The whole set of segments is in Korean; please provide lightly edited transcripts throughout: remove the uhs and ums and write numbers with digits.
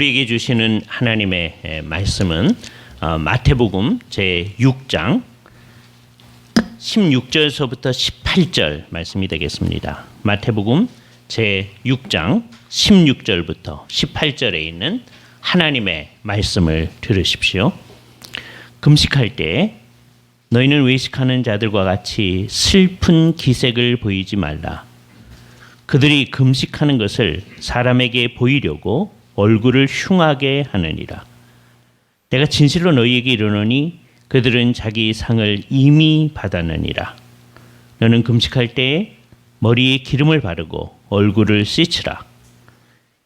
우리에게 주시는 하나님의 말씀은 마태복음 제6장 16절서부터 18절 말씀이 되겠습니다. 마태복음 제6장 16절부터 18절에 있는 하나님의 말씀을 들으십시오. 금식할 때 너희는 외식하는 자들과 같이 슬픈 기색을 보이지 말라. 그들이 금식하는 것을 사람에게 보이려고 얼굴을 흉하게 하느니라. 내가 진실로 너희에게 이르노니 그들은 자기 상을 이미 받았느니라. 너는 금식할 때에 머리에 기름을 바르고 얼굴을 씻으라.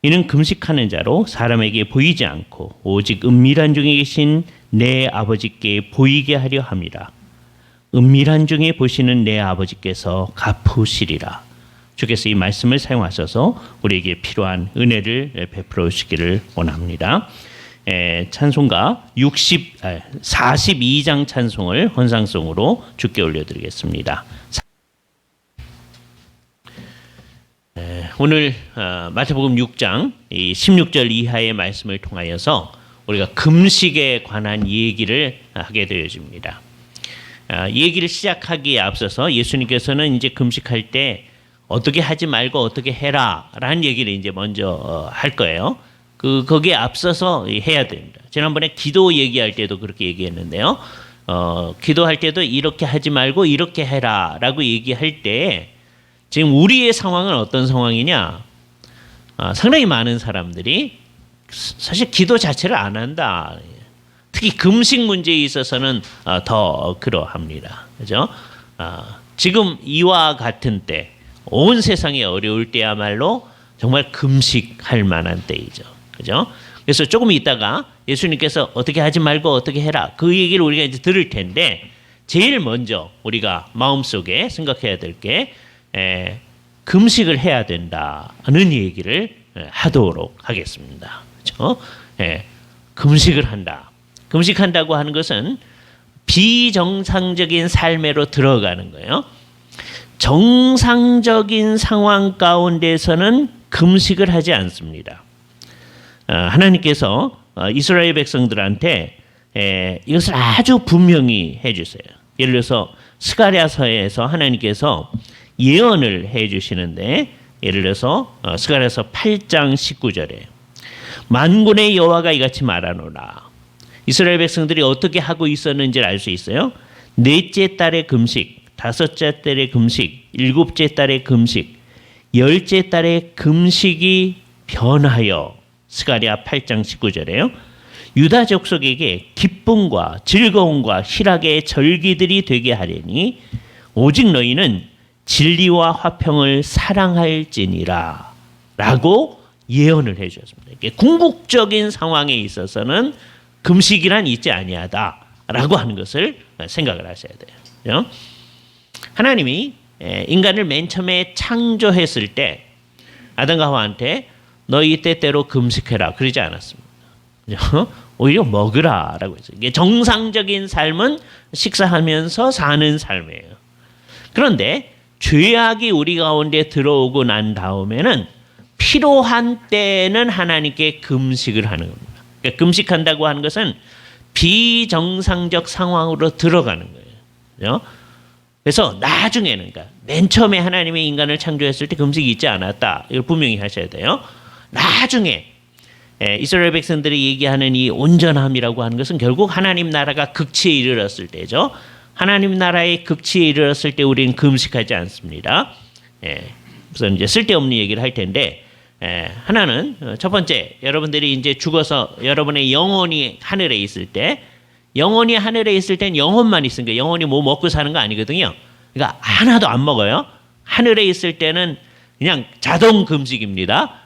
이는 금식하는 자로 사람에게 보이지 않고 오직 은밀한 중에 계신 내 아버지께 보이게 하려 함이라. 은밀한 중에 보시는 내 아버지께서 갚으시리라. 주께서 이 말씀을 사용하셔서 우리에게 필요한 은혜를 베풀어 주시기를 원합니다. 찬송가 42장 찬송을 헌상송으로 주께 올려드리겠습니다. 오늘 마태복음 6장 16절 이하의 말씀을 통하여서 우리가 금식에 관한 얘기를 하게 되어집니다. 이 얘기를 시작하기에 앞서서 예수님께서는 이제 금식할 때 어떻게 하지 말고 어떻게 해라라는 얘기를 이제 먼저 할 거예요. 거기에 앞서서 해야 됩니다. 지난번에 기도 얘기할 때도 그렇게 얘기했는데요. 기도할 때도 이렇게 하지 말고 이렇게 해라라고 얘기할 때 지금 우리의 상황은 어떤 상황이냐? 상당히 많은 사람들이 사실 기도 자체를 안 한다. 특히 금식 문제에 있어서는 더 그러합니다. 그죠? 지금 이와 같은 때, 온 세상이 어려울 때야말로 정말 금식할 만한 때이죠. 그죠? 그래서 조금 있다가 예수님께서 어떻게 하지 말고 어떻게 해라. 그 얘기를 우리가 이제 들을 텐데, 제일 먼저 우리가 마음속에 생각해야 될 게, 금식을 해야 된다는 얘기를 하도록 하겠습니다. 그죠? 금식을 한다. 금식한다고 하는 것은 비정상적인 삶으로 들어가는 거예요. 정상적인 상황 가운데서는 금식을 하지 않습니다. 하나님께서 이스라엘 백성들한테 이것을 아주 분명히 해주세요. 예를 들어서 스가랴서에서 하나님께서 예언을 해주시는데, 예를 들어서 스가랴서 8장 19절에 만군의 여호와가 이같이 말하노라. 이스라엘 백성들이 어떻게 하고 있었는지를 알 수 있어요. 넷째 달의 금식, 다섯째 달의 금식, 일곱째 달의 금식, 열째 달의 금식이 변하여, 스가랴 8장 19절에요. 유다 족속에게 기쁨과 즐거움과 희락의 절기들이 되게 하려니 오직 너희는 진리와 화평을 사랑할지니라 라고 예언을 해 주셨습니다. 궁극적인 상황에 있어서는 금식이란 있지 아니하다라고 하는 것을 생각을 하셔야 돼요. 하나님이 인간을 맨 처음에 창조했을 때 아담과 하와한테 너희 때때로 금식해라 그러지 않았습니다. 오히려 먹으라라고 했어요. 이게 정상적인 삶은 식사하면서 사는 삶이에요. 그런데 죄악이 우리 가운데 들어오고 난 다음에는 필요한 때는 하나님께 금식을 하는 겁니다. 그러니까 금식한다고 하는 것은 비정상적 상황으로 들어가는 거예요. 그래서 나중에는, 그러니까 맨 처음에 하나님의 인간을 창조했을 때 금식이 있지 않았다. 이걸 분명히 하셔야 돼요. 나중에 이스라엘 백성들이 얘기하는 이 온전함이라고 하는 것은 결국 하나님 나라가 극치에 이르렀을 때죠. 하나님 나라의 극치에 이르렀을 때 우리는 금식하지 않습니다. 우선 이제 쓸데없는 얘기를 할 텐데, 하나는 첫 번째, 여러분들이 이제 죽어서 여러분의 영혼이 하늘에 있을 때, 영혼이 하늘에 있을 땐 영혼만 있으니까 영혼이 뭐 먹고 사는 거 아니거든요. 그러니까 하나도 안 먹어요. 하늘에 있을 때는 그냥 자동 금식입니다.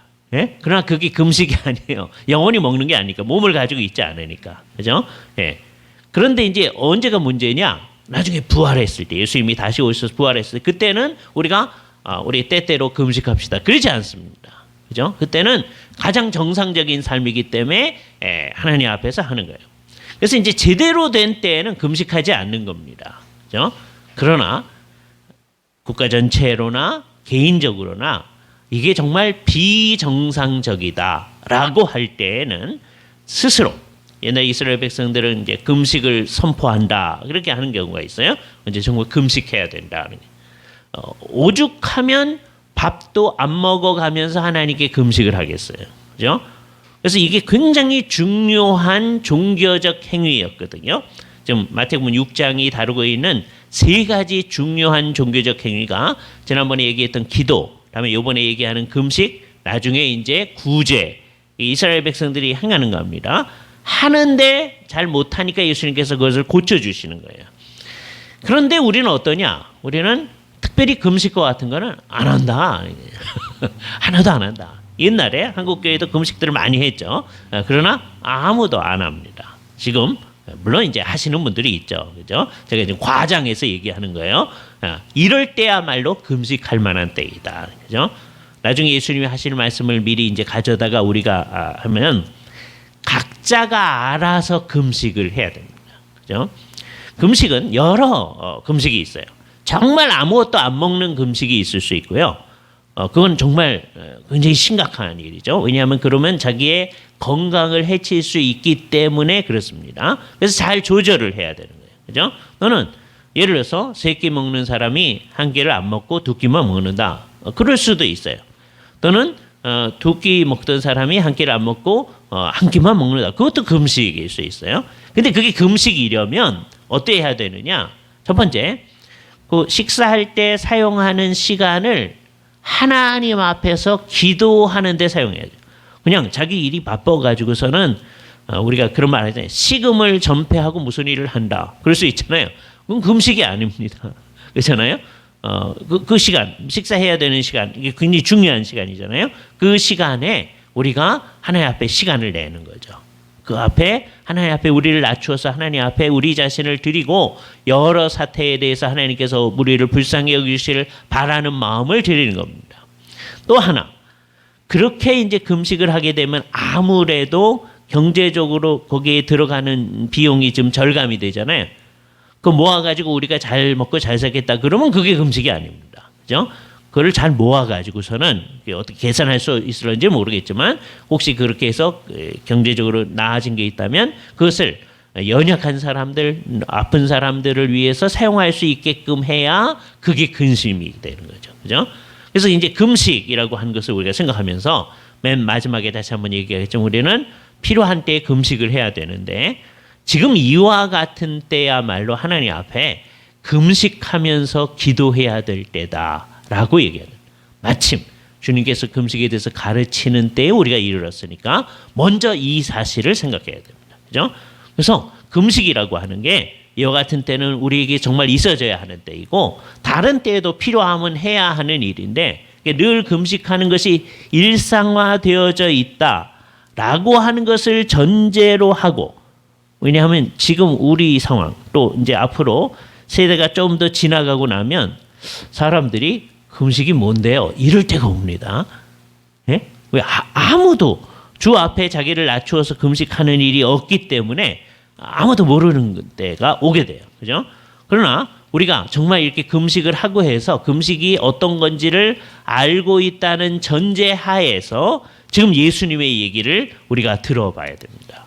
그러나 그게 금식이 아니에요. 영혼이 먹는 게 아니니까, 몸을 가지고 있지 않으니까. 그죠? 그런데 이제 언제가 문제냐? 나중에 부활했을 때, 예수님이 다시 오셔서 부활했을 때, 그때는 우리가 우리 때때로 금식합시다. 그러지 않습니다. 그죠? 그때는 가장 정상적인 삶이기 때문에 하나님 앞에서 하는 거예요. 그래서 이제 제대로 된 때에는 금식하지 않는 겁니다. 그죠? 그러나 국가 전체로나 개인적으로나 이게 정말 비정상적이다라고 라고 할 때에는 스스로 옛날 이스라엘 백성들은 이제 금식을 선포한다 그렇게 하는 경우가 있어요. 이제 정말 금식해야 된다. 오죽하면 밥도 안 먹어가면서 하나님께 금식을 하겠어요. 그죠? 그래서 이게 굉장히 중요한 종교적 행위였거든요. 지금 마태복음 6장이 다루고 있는 세 가지 중요한 종교적 행위가 지난번에 얘기했던 기도, 다음에 이번에 얘기하는 금식, 나중에 이제 구제, 이스라엘 백성들이 행하는 겁니다. 하는데 잘 못하니까 예수님께서 그것을 고쳐주시는 거예요. 그런데 우리는 어떠냐? 우리는 특별히 금식과 같은 거는 안 한다. 하나도 안 한다. 옛날에 한국 교회도 금식들을 많이 했죠. 그러나 아무도 안 합니다. 지금 물론 이제 하시는 분들이 있죠. 그죠? 제가 지금 과장해서 얘기하는 거예요. 이럴 때야말로 금식할 만한 때이다. 그죠? 나중에 예수님이 하시는 말씀을 미리 이제 가져다가 우리가 하면 각자가 알아서 금식을 해야 됩니다. 그죠? 금식은 여러 금식이 있어요. 정말 아무것도 안 먹는 금식이 있을 수 있고요. 그건 정말 굉장히 심각한 일이죠. 왜냐하면 그러면 자기의 건강을 해칠 수 있기 때문에 그렇습니다. 그래서 잘 조절을 해야 되는 거예요. 그죠? 너는 예를 들어서 3끼 먹는 사람이 1끼를 안 먹고 2끼만 먹는다. 그럴 수도 있어요. 또는 2끼 먹던 사람이 1끼를 안 먹고 1끼만 먹는다. 그것도 금식일 수 있어요. 근데 그게 금식이려면 어떻게 해야 되느냐? 첫 번째, 그 식사할 때 사용하는 시간을 하나님 앞에서 기도하는 데 사용해야죠. 그냥 자기 일이 바빠가지고서는 우리가 그런 말 하잖아요. 식음을 전폐하고 무슨 일을 한다. 그럴 수 있잖아요. 그건 금식이 아닙니다. 그렇잖아요. 그 시간, 식사해야 되는 시간, 이게 굉장히 중요한 시간이잖아요. 그 시간에 우리가 하나님 앞에 시간을 내는 거죠. 그 앞에 하나님 앞에 우리를 낮추어서 하나님 앞에 우리 자신을 드리고 여러 사태에 대해서 하나님께서 우리를 불쌍히 여기시를 바라는 마음을 드리는 겁니다. 또 하나, 그렇게 이제 금식을 하게 되면 아무래도 경제적으로 거기에 들어가는 비용이 좀 절감이 되잖아요. 그 모아가지고 우리가 잘 먹고 잘 살겠다 그러면 그게 금식이 아닙니다. 그죠? 그걸 잘 모아가지고서는 어떻게 계산할 수 있을런지 모르겠지만 혹시 그렇게 해서 경제적으로 나아진 게 있다면 그것을 연약한 사람들, 아픈 사람들을 위해서 사용할 수 있게끔 해야 그게 근심이 되는 거죠. 그죠? 그래서 이제 금식이라고 하는 것을 우리가 생각하면서 맨 마지막에 다시 한번 얘기하겠죠. 우리는 필요한 때에 금식을 해야 되는데 지금 이와 같은 때야말로 하나님 앞에 금식하면서 기도해야 될 때다라고 얘기해요. 마침 주님께서 금식에 대해서 가르치는 때에 우리가 이르렀으니까 먼저 이 사실을 생각해야 됩니다. 그죠? 그래서 금식이라고 하는 게 이와 같은 때는 우리에게 정말 있어져야 하는 때이고 다른 때에도 필요하면 해야 하는 일인데 늘 금식하는 것이 일상화되어져 있다라고 하는 것을 전제로 하고 왜냐하면 지금 우리 상황 또 이제 앞으로 세대가 좀 더 지나가고 나면 사람들이 금식이 뭔데요? 이럴 때가 옵니다. 예? 왜 아무도 주 앞에 자기를 낮추어서 금식하는 일이 없기 때문에 아무도 모르는 때가 오게 돼요. 그죠? 그러나 우리가 정말 이렇게 금식을 하고 해서 금식이 어떤 건지를 알고 있다는 전제 하에서 지금 예수님의 얘기를 우리가 들어봐야 됩니다.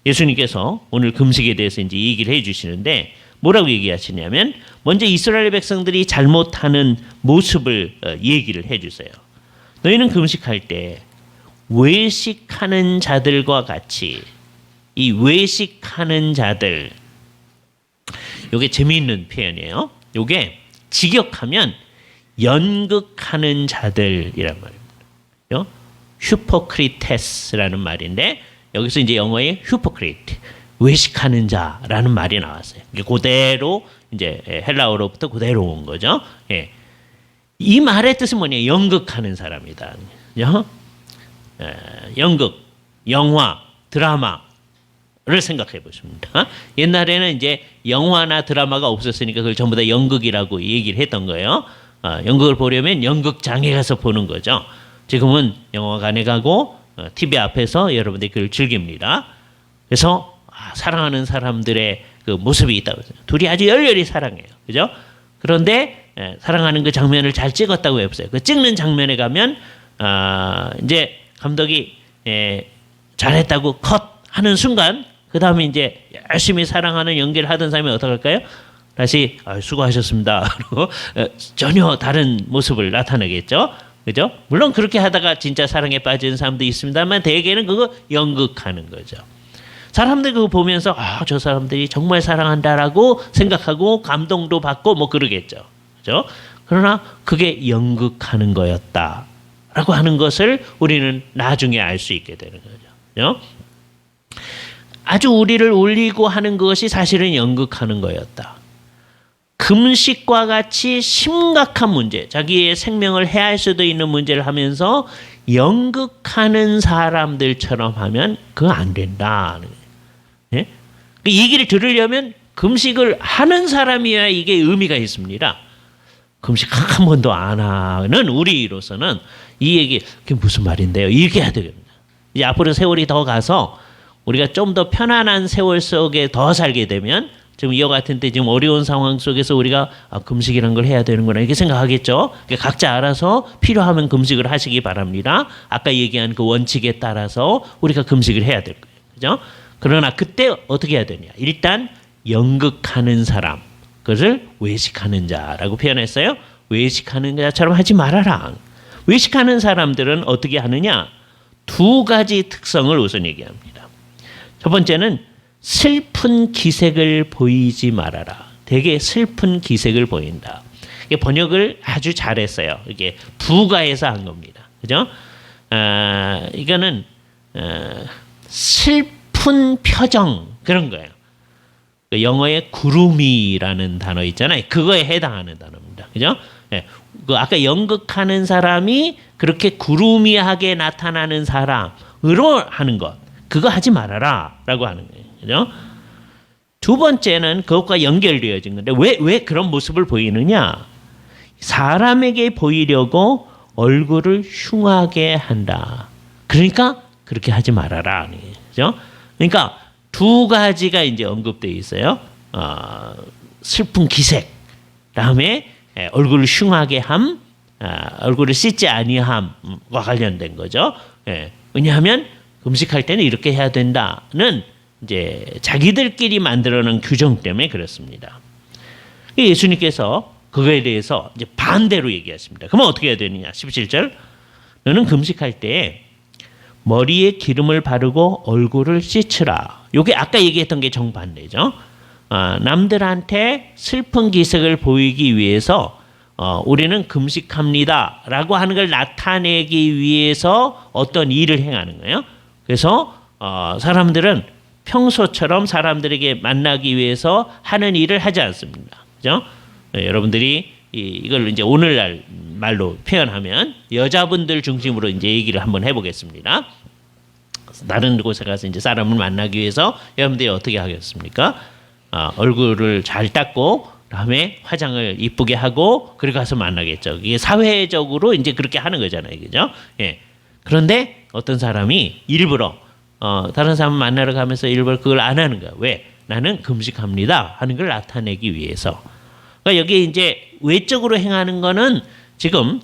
예수님께서 오늘 금식에 대해서 이제 얘기를 해 주시는데 뭐라고 얘기하시냐면 먼저 이스라엘 백성들이 잘못하는 모습을 얘기를 해 주세요. 너희는 금식할 때 외식하는 자들과 같이 이 외식하는 자들 요게 재미있는 표현이에요. 요게 직역하면 연극하는 자들이란 말입니다. 휴포크리테스라는 말인데 여기서 이제 영어에 휴포크리트 외식하는 자라는 말이 나왔어요. 이게 그대로 이제 헬라어로부터 그대로 온 거죠. 예. 이 말의 뜻은 뭐냐? 연극하는 사람이다. 연극, 영화, 드라마를 생각해 보십니다. 옛날에는 이제 영화나 드라마가 없었으니까 그걸 전부 다 연극이라고 얘기를 했던 거예요. 연극을 보려면 연극장에 가서 보는 거죠. 지금은 영화관에 가고 TV 앞에서 여러분들이 그걸 즐깁니다. 그래서 사랑하는 사람들의 그 모습이 있다고 해요. 둘이 아주 열렬히 사랑해요. 그죠? 그런데 사랑하는 그 장면을 잘 찍었다고 해보세요. 그 찍는 장면에 가면 이제 감독이 잘했다고 컷 하는 순간 그 다음에 이제 열심히 사랑하는 연기를 하던 사람이 어떻게 할까요? 다시 수고하셨습니다. 그리고 전혀 다른 모습을 나타내겠죠. 그죠? 물론 그렇게 하다가 진짜 사랑에 빠지는 사람도 있습니다만 대개는 그거 연극하는 거죠. 사람들 그거 보면서 저 사람들이 정말 사랑한다라고 생각하고 감동도 받고 뭐 그러겠죠. 그죠? 그러나 그게 연극하는 거였다라고 하는 것을 우리는 나중에 알 수 있게 되는 거죠. 그죠? 아주 우리를 울리고 하는 것이 사실은 연극하는 거였다. 금식과 같이 심각한 문제, 자기의 생명을 해할 수도 있는 문제를 하면서 연극하는 사람들처럼 하면 그거 안 된다. 예? 이 얘기를 들으려면 금식을 하는 사람이어야 이게 의미가 있습니다. 금식 한 번도 안 하는 우리로서는 이 얘기, 그게 무슨 말인데요? 이렇게 해야 되겠습니다. 이제 앞으로 세월이 더 가서 우리가 좀 더 편안한 세월 속에 더 살게 되면 지금 이와 같은 때 지금 어려운 상황 속에서 우리가 금식이라는 걸 해야 되는구나 이렇게 생각하겠죠. 그러니까 각자 알아서 필요하면 금식을 하시기 바랍니다. 아까 얘기한 그 원칙에 따라서 우리가 금식을 해야 될 거예요. 그죠? 그러나 그때 어떻게 해야 되냐? 일단 연극하는 사람, 그것을 외식하는 자라고 표현했어요. 외식하는 자처럼 하지 말아라. 외식하는 사람들은 어떻게 하느냐? 두 가지 특성을 우선 얘기합니다. 첫 번째는 슬픈 기색을 보이지 말아라. 되게 슬픈 기색을 보인다. 이게 번역을 아주 잘했어요. 이게 부가해서 한 겁니다. 그죠? 이거는 슬픈 표정 그런 거예요. 영어의 구루미라는 단어 있잖아요. 그거에 해당하는 단어입니다. 그죠? 네. 그 아까 연극하는 사람이 그렇게 구루미하게 나타나는 사람으로 하는 것. 그거 하지 말아라 라고 하는 거예요. 그죠? 두 번째는 그것과 연결되어진 건데 왜 그런 모습을 보이느냐? 사람에게 보이려고 얼굴을 흉하게 한다. 그러니까 그렇게 하지 말아라. 그죠? 그러니까 두 가지가 이제 언급되어 있어요. 슬픈 기색, 다음에 얼굴을 흉하게 함, 얼굴을 씻지 아니함과 관련된 거죠. 왜냐하면 금식할 때는 이렇게 해야 된다는 이제 자기들끼리 만들어놓은 규정 때문에 그렇습니다. 예수님께서 그거에 대해서 이제 반대로 얘기하십니다. 그러면 어떻게 해야 되느냐? 17절. 너는 금식할 때 머리에 기름을 바르고 얼굴을 씻으라. 이게 아까 얘기했던 게 정반대죠. 남들한테 슬픈 기색을 보이기 위해서 우리는 금식합니다라고 하는 걸 나타내기 위해서 어떤 일을 행하는 거예요. 그래서 사람들은 평소처럼 사람들에게 만나기 위해서 하는 일을 하지 않습니다. 그죠? 여러분들이 이걸 이제 오늘날 말로 표현하면 여자분들 중심으로 이제 얘기를 한번 해보겠습니다. 다른 곳에 가서 이제 사람을 만나기 위해서 여러분들이 어떻게 하겠습니까? 얼굴을 잘 닦고 그다음에 화장을 이쁘게 하고 그리고 가서 만나겠죠. 이게 사회적으로 이제 그렇게 하는 거잖아요, 그죠? 예. 그런데 어떤 사람이 일부러 다른 사람 만나러 가면서 일부러 그걸 안 하는 거야. 왜? 나는 금식합니다 하는 걸 나타내기 위해서. 그러니까 여기 이제 외적으로 행하는 거는 지금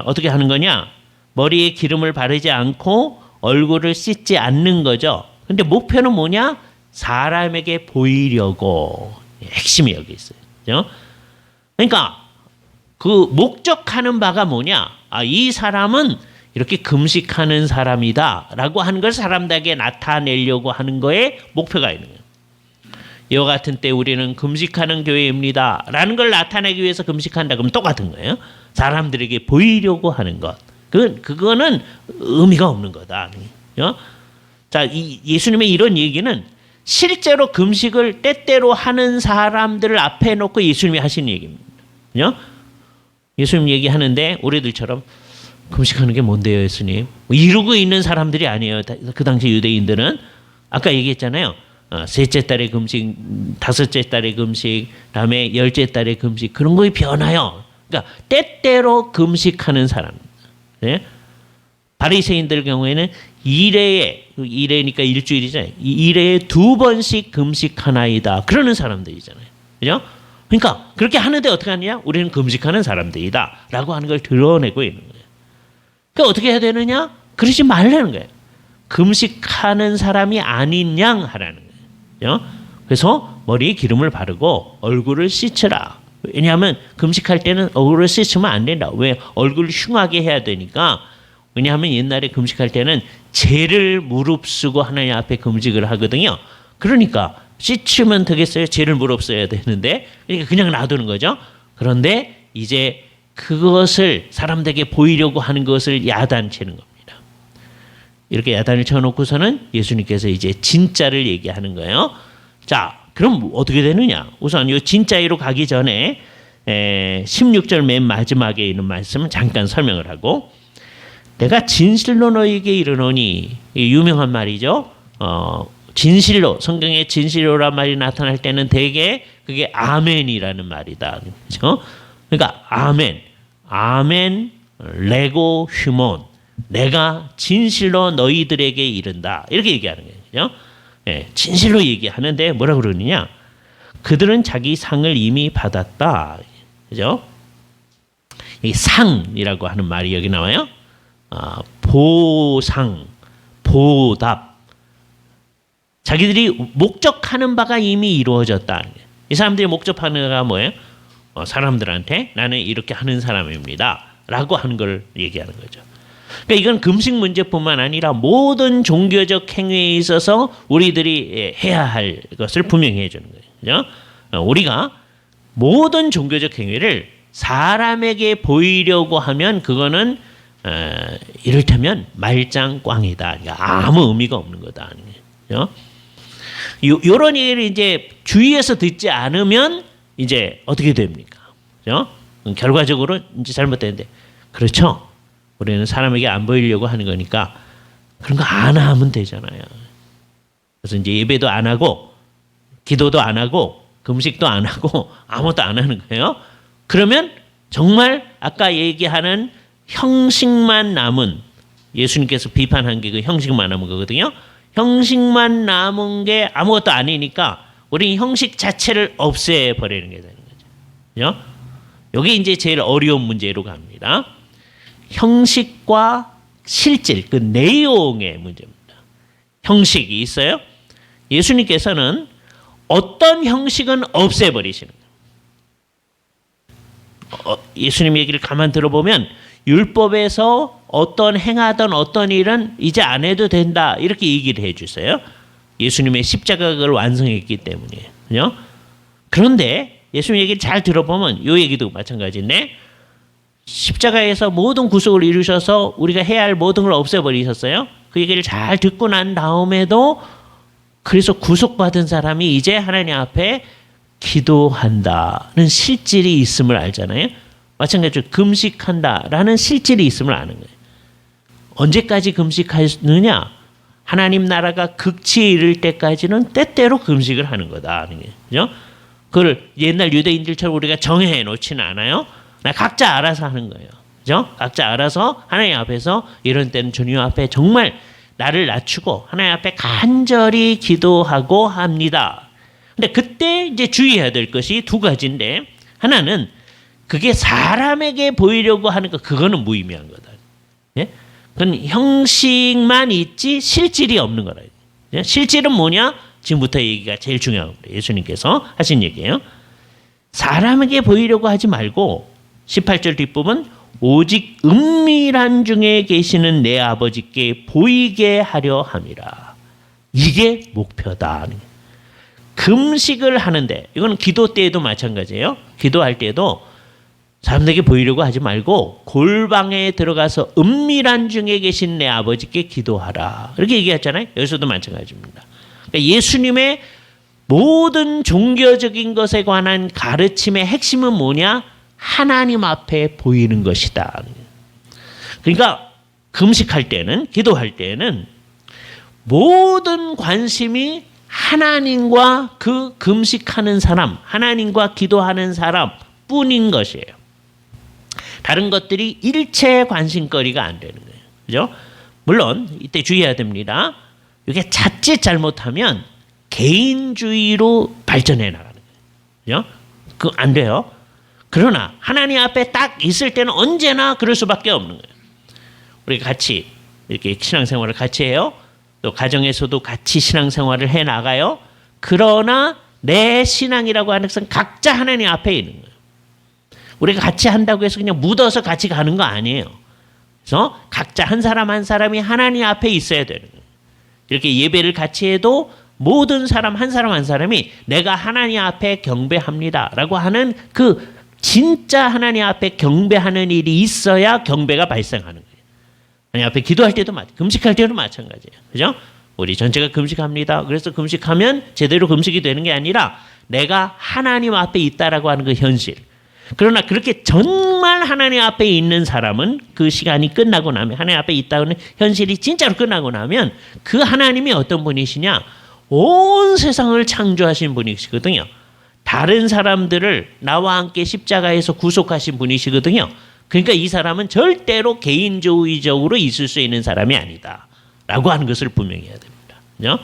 어떻게 하는 거냐? 머리에 기름을 바르지 않고 얼굴을 씻지 않는 거죠. 근데 목표는 뭐냐? 사람에게 보이려고. 핵심이 여기 있어요. 그죠? 그러니까 그 목적하는 바가 뭐냐? 이 사람은 이렇게 금식하는 사람이다라고 하는 걸 사람들에게 나타내려고 하는 거에 목표가 있는 거예요. 이와 같은 때 우리는 금식하는 교회입니다라는 걸 나타내기 위해서 금식한다. 그럼 똑같은 거예요. 사람들에게 보이려고 하는 것. 그거는 의미가 없는 거다. 자, 예수님의 이런 얘기는 실제로 금식을 때때로 하는 사람들을 앞에 놓고 예수님이 하신 얘기입니다. 예수님 얘기하는데 우리들처럼 금식하는 게 뭔데요, 예수님? 이러고 있는 사람들이 아니에요. 그 당시 유대인들은 아까 얘기했잖아요. 셋째 달의 금식, 다섯째 달의 금식, 다음에 열째 달의 금식 그런 거에 변하여. 그러니까 때때로 금식하는 사람. 네? 바리새인들 경우에는 일회니까 일주일이잖아요. 일회에 2번씩 금식하나이다. 그러는 사람들이잖아요. 그죠? 그러니까 그렇게 하는데 어떻게 하느냐? 우리는 금식하는 사람들이다. 라고 하는 걸 드러내고 있는 거예요. 그러니까 어떻게 해야 되느냐? 그러지 말라는 거예요. 금식하는 사람이 아닌 양 하라는 거예요. 그래서 머리에 기름을 바르고 얼굴을 씻으라. 왜냐하면 금식할 때는 얼굴을 씻으면 안 된다. 왜? 얼굴을 흉하게 해야 되니까. 왜냐하면 옛날에 금식할 때는 죄를 무릅쓰고 하나님 앞에 금식을 하거든요. 그러니까 씻으면 되겠어요? 죄를 무릅써야 되는데, 그러니까 그냥 놔두는 거죠. 그런데 이제 그것을 사람들에게 보이려고 하는 것을 야단치는 겁니다. 이렇게 야단을 쳐놓고서는 예수님께서 이제 진짜를 얘기하는 거예요. 자, 그럼 어떻게 되느냐? 우선 이 진짜로 가기 전에 16절 맨 마지막에 있는 말씀을 잠깐 설명을 하고, 내가 진실로 너희에게 이르노니, 유명한 말이죠. 진실로, 성경에 진실로란 말이 나타날 때는 대개 그게 아멘이라는 말이다. 그렇죠? 그러니까 아멘, 레고 휴몬, 내가 진실로 너희들에게 이른다. 이렇게 얘기하는 거예요. 그렇죠? 예, 진실로 얘기하는데 뭐라 그러느냐? 그들은 자기 상을 이미 받았다. 그죠? 이 상이라고 하는 말이 여기 나와요. 보상, 보답. 자기들이 목적하는 바가 이미 이루어졌다. 이 사람들이 목적하는 바가 뭐예요? 사람들한테 나는 이렇게 하는 사람입니다. 라고 하는 걸 얘기하는 거죠. 그러니까 이건 금식 문제뿐만 아니라 모든 종교적 행위에 있어서 우리들이 해야 할 것을 분명히 해주는 거예요. 그죠? 우리가 모든 종교적 행위를 사람에게 보이려고 하면 그거는 이를테면 말짱꽝이다. 그러니까 아무 의미가 없는 거다. 그죠? 요런 얘기를 이제 주위에서 듣지 않으면 이제 어떻게 됩니까? 그죠? 결과적으로 이제 잘못되는데, 그렇죠? 우리는 사람에게 안 보이려고 하는 거니까 그런 거 안 하면 되잖아요. 그래서 이제 예배도 안 하고 기도도 안 하고 금식도 안 하고 아무것도 안 하는 거예요. 그러면 정말 아까 얘기하는 형식만 남은, 예수님께서 비판한 게 그 형식만 남은 거거든요. 형식만 남은 게 아무것도 아니니까 우리 형식 자체를 없애버리는 게 되는 거죠. 그죠? 이게 이제 제일 어려운 문제로 갑니다. 형식과 실질, 그 내용의 문제입니다. 형식이 있어요. 예수님께서는 어떤 형식은 없애버리시는 거예요. 예수님 얘기를 가만 들어보면 율법에서 어떤 행하던 어떤 일은 이제 안 해도 된다, 이렇게 얘기를 해주세요. 예수님의 십자가를 완성했기 때문에. 그죠? 그런데 예수님 얘기를 잘 들어보면 이 얘기도 마찬가지인데, 십자가에서 모든 구속을 이루셔서 우리가 해야 할 모든 걸 없애버리셨어요. 그 얘기를 잘 듣고 난 다음에도 그래서 구속받은 사람이 이제 하나님 앞에 기도한다는 실질이 있음을 알잖아요. 마찬가지로 금식한다라는 실질이 있음을 아는 거예요. 언제까지 금식하느냐? 하나님 나라가 극치에 이를 때까지는 때때로 금식을 하는 거다. 그죠? 그걸 옛날 유대인들처럼 우리가 정해 놓지는 않아요. 각자 알아서 하는 거예요. 그죠? 각자 알아서 하나님 앞에서 이런 때는 주님 앞에 정말 나를 낮추고 하나님 앞에 간절히 기도하고 합니다. 근데 그때 이제 주의해야 될 것이 두 가지인데, 하나는 그게 사람에게 보이려고 하는 거, 그거는 무의미한 거다. 예? 그건 형식만 있지 실질이 없는 거라. 예? 실질은 뭐냐? 지금부터 얘기가 제일 중요한 거예요. 예수님께서 하신 얘기예요. 사람에게 보이려고 하지 말고 18절 뒷부분, 오직 은밀한 중에 계시는 내 아버지께 보이게 하려 함이라. 이게 목표다. 금식을 하는데, 이건 기도 때에도 마찬가지예요. 기도할 때도 사람들에게 보이려고 하지 말고 골방에 들어가서 은밀한 중에 계신 내 아버지께 기도하라. 이렇게 얘기했잖아요. 여기서도 마찬가지입니다. 그러니까 예수님의 모든 종교적인 것에 관한 가르침의 핵심은 뭐냐? 하나님 앞에 보이는 것이다. 그러니까 금식할 때는, 기도할 때는 모든 관심이 하나님과 그 금식하는 사람, 하나님과 기도하는 사람 뿐인 것이에요. 다른 것들이 일체 관심거리가 안 되는 거예요. 그죠? 물론 이때 주의해야 됩니다. 이게 자칫 잘못하면 개인주의로 발전해 나가는 거예요. 그죠? 그거 안 돼요. 그러나 하나님 앞에 딱 있을 때는 언제나 그럴 수밖에 없는 거예요. 우리 같이 이렇게 신앙생활을 같이 해요. 또 가정에서도 같이 신앙생활을 해 나가요. 그러나 내 신앙이라고 하는 것은 각자 하나님 앞에 있는 거예요. 우리가 같이 한다고 해서 그냥 묻어서 같이 가는 거 아니에요. 그래서 각자 한 사람 한 사람이 하나님 앞에 있어야 되는 거예요. 이렇게 예배를 같이 해도 모든 사람 한 사람이 내가 하나님 앞에 경배합니다라고 하는 그 진짜 하나님 앞에 경배하는 일이 있어야 경배가 발생하는 거예요. 하나님 앞에 기도할 때도 금식할 때도 마찬가지예요. 그죠? 우리 전체가 금식합니다. 그래서 금식하면 제대로 금식이 되는 게 아니라 내가 하나님 앞에 있다라고 하는 그 현실. 그러나 그렇게 정말 하나님 앞에 있는 사람은 그 시간이 끝나고 나면 하나님 앞에 있다는 현실이 진짜로 끝나고 나면 그 하나님이 어떤 분이시냐? 온 세상을 창조하신 분이시거든요. 다른 사람들을 나와 함께 십자가에서 구속하신 분이시거든요. 그러니까 이 사람은 절대로 개인주의적으로 있을 수 있는 사람이 아니다. 라고 하는 것을 분명히 해야 됩니다. 그죠?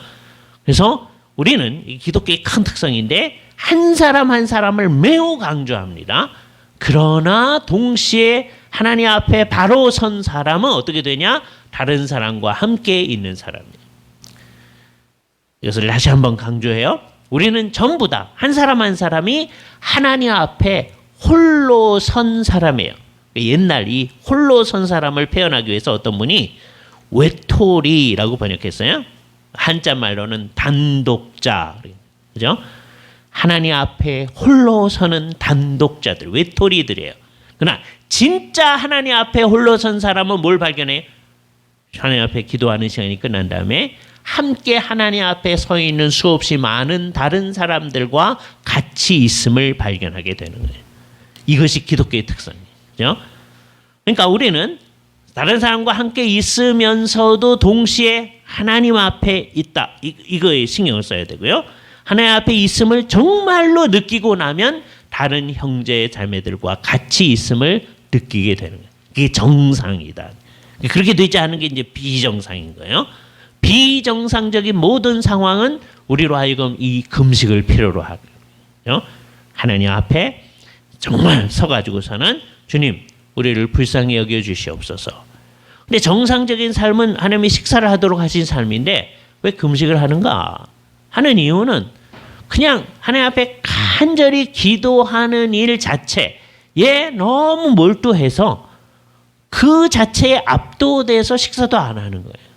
그래서 우리는 기독교의 큰 특성인데 한 사람 한 사람을 매우 강조합니다. 그러나 동시에 하나님 앞에 바로 선 사람은 어떻게 되냐? 다른 사람과 함께 있는 사람이에요. 이것을 다시 한번 강조해요. 우리는 전부 다 한 사람 한 사람이 하나님 앞에 홀로 선 사람이에요. 옛날 이 홀로 선 사람을 표현하기 위해서 어떤 분이 외톨이라고 번역했어요. 한자 말로는 단독자. 그죠? 하나님 앞에 홀로 서는 단독자들, 외톨이들이에요. 그러나 진짜 하나님 앞에 홀로 선 사람은 뭘 발견해요? 하나님 앞에 기도하는 시간이 끝난 다음에 함께 하나님 앞에 서 있는 수없이 많은 다른 사람들과 같이 있음을 발견하게 되는 거예요. 이것이 기독교의 특성이에요. 그죠? 그러니까 우리는 다른 사람과 함께 있으면서도 동시에 하나님 앞에 있다. 이거에 신경을 써야 되고요. 하나님 앞에 있음을 정말로 느끼고 나면 다른 형제 자매들과 같이 있음을 느끼게 되는 거예요. 그게 정상이다. 그렇게 되지 않은 게 이제 비정상인 거예요. 비정상적인 모든 상황은 우리로 하여금 이 금식을 필요로 하고요. 하나님 앞에 정말 서가지고서는 주님, 우리를 불쌍히 여겨 주시옵소서. 근데 정상적인 삶은 하나님이 식사를 하도록 하신 삶인데 왜 금식을 하는가? 하는 이유는 그냥 하나님 앞에 간절히 기도하는 일 자체에 너무 몰두해서 그 자체에 압도돼서 식사도 안 하는 거예요.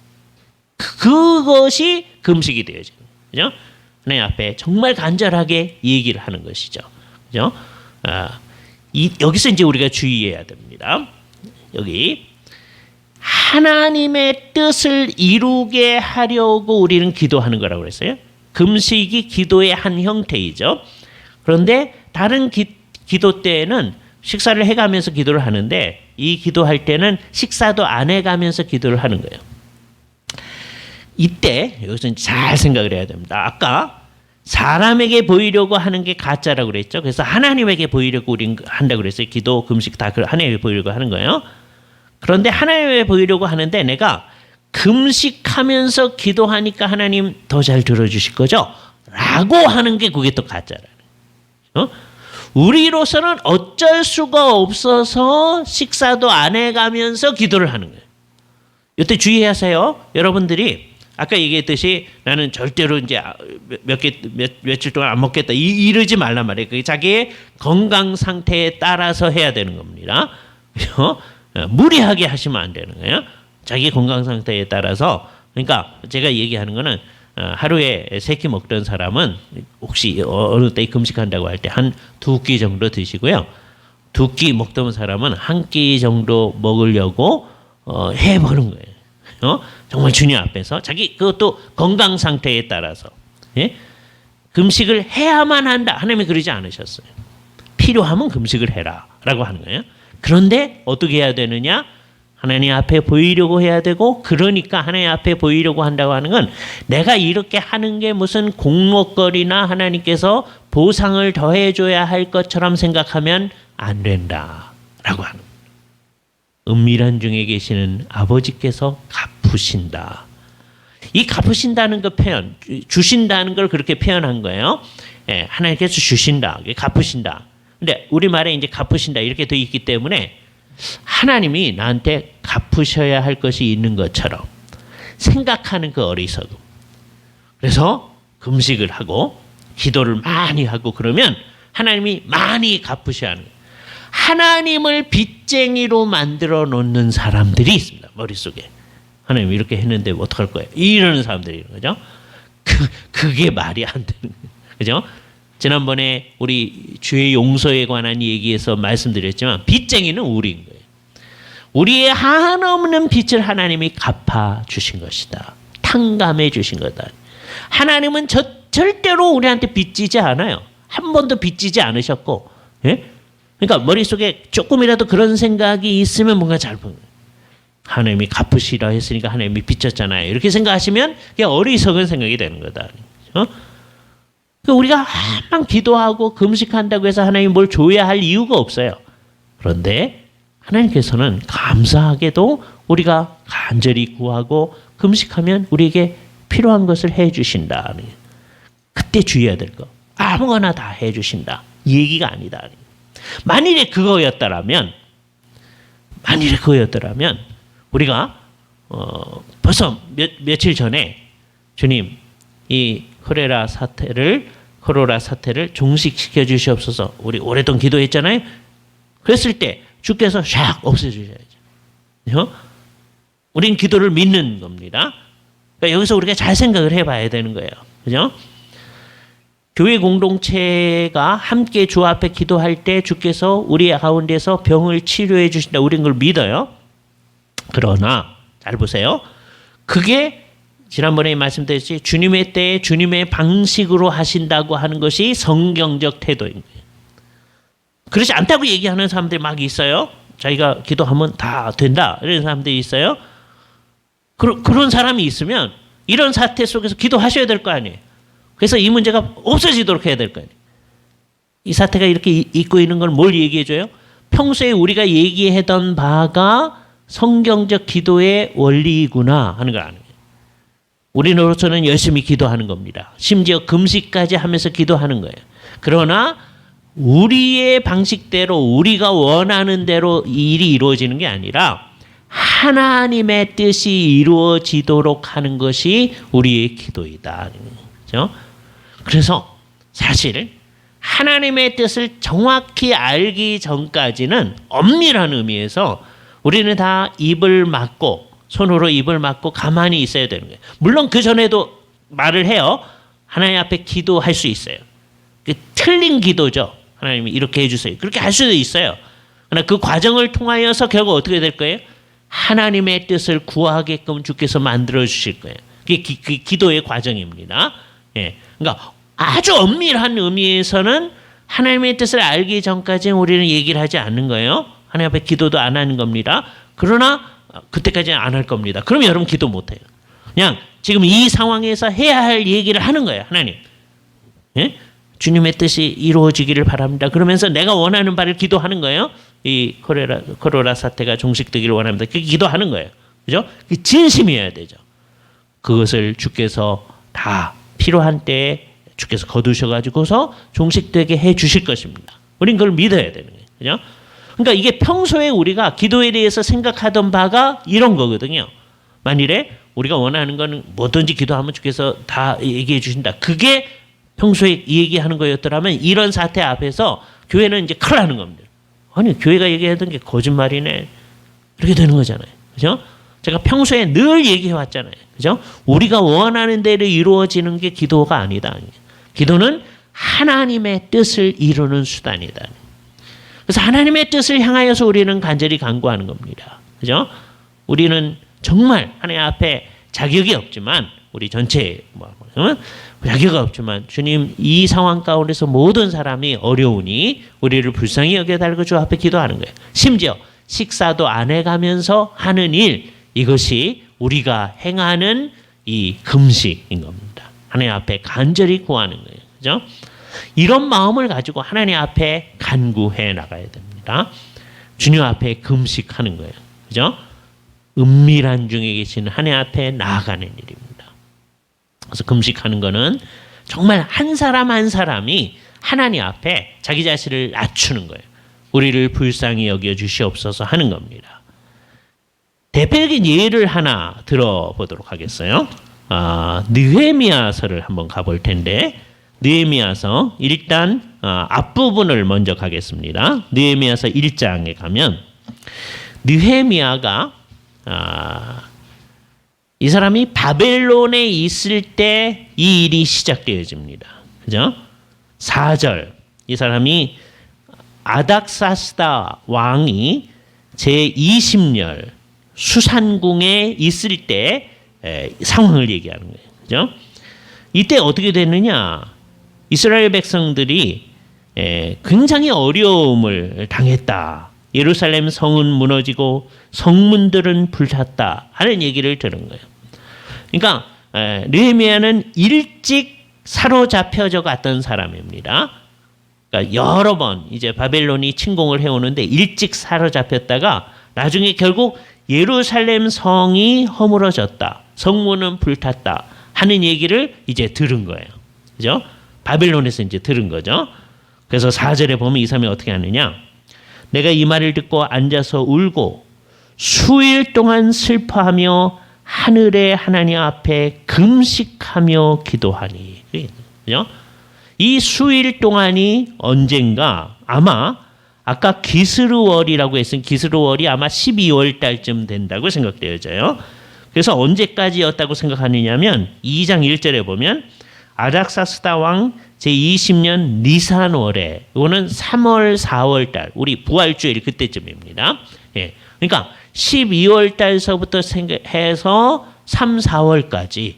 그것이 금식이 되어지는 거죠. 하나님 앞에 정말 간절하게 얘기를 하는 것이죠. 그죠? 여기서 이제 우리가 주의해야 됩니다. 여기 하나님의 뜻을 이루게 하려고 우리는 기도하는 거라고 그랬어요. 금식이 기도의 한 형태이죠. 그런데 다른 기도 때에는 식사를 해가면서 기도를 하는데 이 기도할 때는 식사도 안 해가면서 기도를 하는 거예요. 이때 여기서 잘 생각을 해야 됩니다. 아까 사람에게 보이려고 하는 게 가짜라고 그랬죠. 그래서 하나님에게 보이려고 우린 한다고 그랬어요. 기도, 금식 다 하나님에게 보이려고 하는 거예요. 그런데 하나님에게 보이려고 하는데 내가 금식하면서 기도하니까 하나님 더 잘 들어주실 거죠? 라고 하는 게 그게 또 가짜라는 거예요. 우리로서는 어쩔 수가 없어서 식사도 안 해가면서 기도를 하는 거예요. 이때 주의하세요. 여러분들이 아까 얘기했듯이 나는 절대로 이제 며칠 동안 안 먹겠다 이러지 말란 말이에요. 그게 자기의 건강 상태에 따라서 해야 되는 겁니다. 무리하게 하시면 안 되는 거예요. 자기 건강 상태에 따라서. 그러니까 제가 얘기하는 거는 하루에 3끼 먹던 사람은 혹시 어느 때 금식한다고 할 때 한 2끼 정도 드시고요. 2끼 먹던 사람은 1끼 정도 먹으려고 해보는 거예요. 정말 주님 앞에서 자기 그것도 건강 상태에 따라서 금식을 해야만 한다. 하나님이 그러지 않으셨어요. 필요하면 금식을 해라라고 하는 거예요. 그런데 어떻게 해야 되느냐? 하나님 앞에 보이려고 해야 되고, 그러니까 하나님 앞에 보이려고 한다고 하는 건 내가 이렇게 하는 게 무슨 공목거리나 하나님께서 보상을 더해줘야 할 것처럼 생각하면 안 된다라고 하는 거예요. 은밀한 중에 계시는 아버지께서 갚으신다. 이 갚으신다는 그 표현, 주신다는 걸 그렇게 표현한 거예요. 하나님께서 주신다, 갚으신다. 근데 우리말에 이제 갚으신다 이렇게 돼 있기 때문에 하나님이 나한테 갚으셔야 할 것이 있는 것처럼 생각하는 그 어리석음. 그래서 금식을 하고 기도를 많이 하고 그러면 하나님이 많이 갚으셔야 하는 거예요. 하나님을 빚쟁이로 만들어 놓는 사람들이 있습니다. 머릿속에. 하나님 이렇게 했는데 어떡할 거예요? 이러는 사람들이 있는 거죠. 그게 말이 안 되는 거예요. 그죠? 지난번에 우리 주의 용서에 관한 얘기에서 말씀드렸지만 빚쟁이는 우리인 거예요. 우리의 한없는 빚을 하나님이 갚아주신 것이다. 탕감해 주신 거다. 하나님은 절대로 우리한테 빚지지 않아요. 한 번도 빚지지 않으셨고, 예? 그러니까 머릿속에 조금이라도 그런 생각이 있으면 뭔가 잘못, 하나님이 갚으시라 했으니까 하나님이 빚졌잖아요. 이렇게 생각하시면 그게 어리석은 생각이 되는 거다. 그러니까 우리가 한번 기도하고 금식한다고 해서 하나님이 뭘 줘야 할 이유가 없어요. 그런데 하나님께서는 감사하게도 우리가 간절히 구하고 금식하면 우리에게 필요한 것을 해주신다. 그때 주의해야 될 거. 아무거나 다 해주신다. 이 얘기가 아니다. 만일에 그거였더라면 우리가 벌써 며칠 전에 주님 이 코로나 사태를 종식시켜 주시옵소서. 우리 오랫동안 기도했잖아요. 그랬을 때 주께서 샥 없애주셔야죠. 우린 기도를 믿는 겁니다. 그러니까 여기서 우리가 잘 생각을 해봐야 되는 거예요. 그죠? 교회 공동체가 함께 주 앞에 기도할 때 주께서 우리 가운데서 병을 치료해 주신다. 우린 그걸 믿어요. 그러나 잘 보세요. 그게 지난번에 말씀드렸지 주님의 때에 주님의 방식으로 하신다고 하는 것이 성경적 태도인 거예요. 그렇지 않다고 얘기하는 사람들이 막 있어요. 자기가 기도하면 다 된다. 이런 사람들이 있어요. 그런 사람이 있으면 이런 사태 속에서 기도하셔야 될 거 아니에요. 그래서 이 문제가 없어지도록 해야 될 거 아니에요. 이 사태가 이렇게 있고 있는 걸 뭘 얘기해줘요? 평소에 우리가 얘기하던 바가 성경적 기도의 원리이구나 하는 걸 아는 거예요. 우리로서는 열심히 기도하는 겁니다. 심지어 금식까지 하면서 기도하는 거예요. 그러나 우리의 방식대로 우리가 원하는 대로 일이 이루어지는 게 아니라 하나님의 뜻이 이루어지도록 하는 것이 우리의 기도이다. 그렇죠? 그래서 사실 하나님의 뜻을 정확히 알기 전까지는 엄밀한 의미에서 우리는 다 입을 막고 손으로 입을 막고 가만히 있어야 되는 거예요. 물론 그 전에도 말을 해요. 하나님 앞에 기도할 수 있어요. 그 틀린 기도죠. 하나님이 이렇게 해주세요. 그렇게 할 수도 있어요. 그러나 그 과정을 통하여서 결국 어떻게 될 거예요? 하나님의 뜻을 구하게끔 주께서 만들어 주실 거예요. 그게 기도의 과정입니다. 예. 그러니까 아주 엄밀한 의미에서는 하나님의 뜻을 알기 전까지는 우리는 얘기를 하지 않는 거예요. 하나님 앞에 기도도 안 하는 겁니다. 그러나 그때까지는 안 할 겁니다. 그러면 여러분 기도 못 해요. 그냥 지금 이 상황에서 해야 할 얘기를 하는 거예요. 하나님. 예? 주님의 뜻이 이루어지기를 바랍니다. 그러면서 내가 원하는 바를 기도하는 거예요. 이 코로나 사태가 종식되기를 원합니다. 그 기도하는 거예요. 그죠? 진심이어야 되죠. 그것을 주께서 다 필요한 때에 주께서 거두셔가지고서 종식되게 해 주실 것입니다. 우린 그걸 믿어야 되는 거예요. 그죠? 그러니까 이게 평소에 우리가 기도에 대해서 생각하던 바가 이런 거거든요. 만일에 우리가 원하는 거는 뭐든지 기도하면 주께서 다 얘기해 주신다. 그게 평소에 얘기하는 거였더라면 이런 사태 앞에서 교회는 이제 큰일 나는 겁니다. 아니 교회가 얘기하던 게 거짓말이네. 이렇게 되는 거잖아요. 그죠? 제가 평소에 늘 얘기해 왔잖아요. 그죠? 우리가 원하는 대로 이루어지는 게 기도가 아니다. 기도는 하나님의 뜻을 이루는 수단이다. 그래서 하나님의 뜻을 향하여서 우리는 간절히 간구하는 겁니다. 그죠? 우리는 정말 하나님 앞에 자격이 없지만 우리 전체 자격이 없지만 주님 이 상황 가운데서 모든 사람이 어려우니 우리를 불쌍히 여겨달라고 주 앞에 기도하는 거예요. 심지어 식사도 안 해가면서 하는 일 이것이 우리가 행하는 이 금식인 겁니다. 하나님 앞에 간절히 구하는 거예요. 그죠? 이런 마음을 가지고 하나님 앞에 간구해 나가야 됩니다. 주님 앞에 금식하는 거예요. 그죠? 은밀한 중에 계시는 하나님 앞에 나아가는 일입니다. 그래서 금식하는 거는 정말 한 사람 한 사람이 하나님 앞에 자기 자신을 낮추는 거예요. 우리를 불쌍히 여겨 주시옵소서 하는 겁니다. 대표적인 예를 하나 들어보도록 하겠어요. 느헤미야서를 한번 가볼 텐데, 느헤미야서 일단 앞부분을 먼저 가겠습니다. 느헤미야서 1장에 가면 느헤미야가 이 사람이 바벨론에 있을 때 이 일이 시작되어집니다. 그죠? 4절, 이 사람이 아닥사스다 왕이 제20년 수산궁에 있을 때 상황을 얘기하는 거예요. 그죠? 이때 어떻게 됐느냐? 이스라엘 백성들이 굉장히 어려움을 당했다. 예루살렘 성은 무너지고 성문들은 불탔다 하는 얘기를 들은 거예요. 그러니까 느헤미야는 일찍 사로잡혀져 갔던 사람입니다. 그러니까 여러 번 이제 바벨론이 침공을 해오는데 일찍 사로잡혔다가 나중에 결국 예루살렘 성이 허물어졌다, 성문은 불탔다 하는 얘기를 이제 들은 거예요. 그죠? 바벨론에서 이제 들은 거죠. 그래서 4절에 보면 이 사람이 어떻게 하느냐? 내가 이 말을 듣고 앉아서 울고 수일 동안 슬퍼하며 하늘의 하나님 앞에 금식하며 기도하니. 그죠? 이 수일 동안이 언젠가 아마 아까 기스루월이라고 했으니 기스루월이 아마 12월 달쯤 된다고 생각되어져요. 그래서 언제까지였다고 생각하느냐면 2장 1절에 보면 아닥사스다 왕 제20년 니산월에, 이거는 3월 4월 달, 우리 부활주일 그때쯤입니다. 예. 그러니까 12월 달서부터 해서 3, 4월까지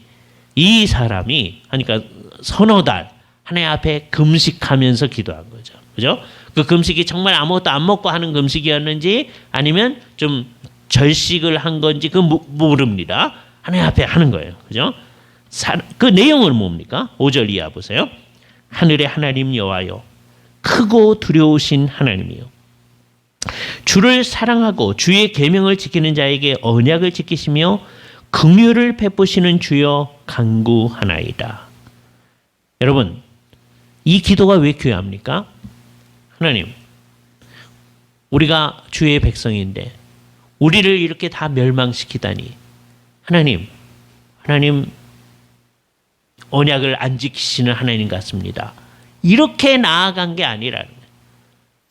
이 사람이, 그러니까 서너 달 하나님 앞에 금식하면서 기도한 거죠. 그죠? 그 금식이 정말 아무것도 안 먹고 하는 금식이었는지 아니면 좀 절식을 한 건지 그 모릅니다. 하나님 앞에 하는 거예요. 그죠? 그 내용은 뭡니까? 5절 이하 보세요. 하늘의 하나님 여호와여, 크고 두려우신 하나님이요, 주를 사랑하고 주의 계명을 지키는 자에게 언약을 지키시며 긍휼을 베푸시는 주여 간구하나이다. 여러분, 이 기도가 왜 귀합니까? 하나님, 우리가 주의 백성인데 우리를 이렇게 다 멸망시키다니, 하나님 언약을 안 지키시는 하나님 같습니다. 이렇게 나아간 게 아니라는 거예요.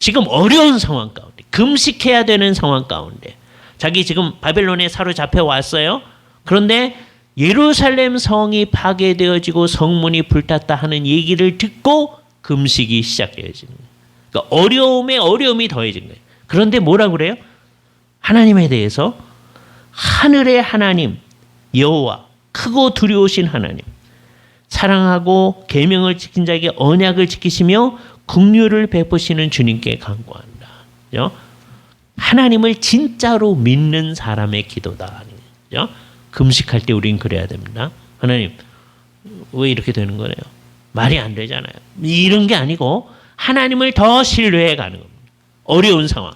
지금 어려운 상황 가운데, 금식해야 되는 상황 가운데, 자기 지금 바벨론에 사로잡혀 왔어요. 그런데 예루살렘 성이 파괴되어지고 성문이 불탔다 하는 얘기를 듣고 금식이 시작되어지는 거예요. 그러니까 어려움에 어려움이 더해진 거예요. 그런데 뭐라 그래요? 하나님에 대해서 하늘의 하나님 여호와, 크고 두려우신 하나님, 사랑하고 계명을 지킨 자에게 언약을 지키시며 긍휼을 베푸시는 주님께 간구한다. 그죠? 하나님을 진짜로 믿는 사람의 기도다. 그죠? 금식할 때 우린 그래야 됩니다. 하나님, 왜 이렇게 되는 거예요? 말이 안 되잖아요. 이런 게 아니고 하나님을 더 신뢰해 가는 겁니다. 어려운 상황.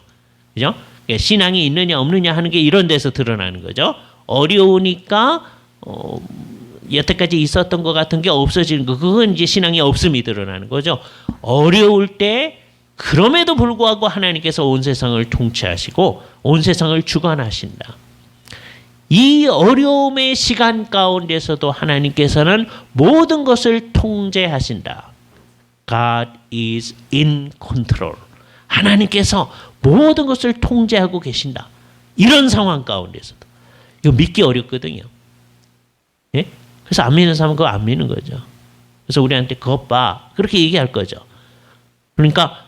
그죠? 신앙이 있느냐 없느냐 하는 게 이런 데서 드러나는 거죠. 어려우니까 여태까지 있었던 것 같은 게 없어지는 거, 그건 이제 신앙이 없음이 드러나는 거죠. 어려울 때 그럼에도 불구하고 하나님께서 온 세상을 통치하시고 온 세상을 주관하신다. 이 어려움의 시간 가운데서도 하나님께서는 모든 것을 통제하신다. God is in control. 하나님께서 모든 것을 통제하고 계신다. 이런 상황 가운데서도. 이거 믿기 어렵거든요. 예? 그래서 안 믿는 사람은 그거 안 믿는 거죠. 그래서 우리한테 그것 봐, 그렇게 얘기할 거죠. 그러니까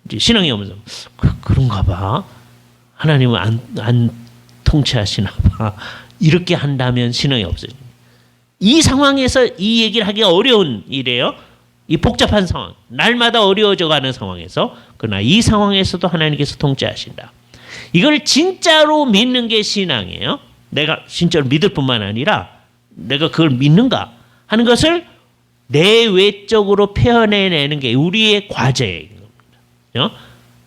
이제 신앙이 없는 사람, 그런가 봐. 하나님은 안 통치하시나 봐. 이렇게 한다면 신앙이 없어요. 이 상황에서 이 얘기를 하기가 어려운 일이에요. 이 복잡한 상황, 날마다 어려워져가는 상황에서, 그러나 이 상황에서도 하나님께서 통치하신다. 이걸 진짜로 믿는 게 신앙이에요. 내가 진짜로 믿을 뿐만 아니라 내가 그걸 믿는가 하는 것을 내외적으로 표현해내는 게 우리의 과제인 겁니다.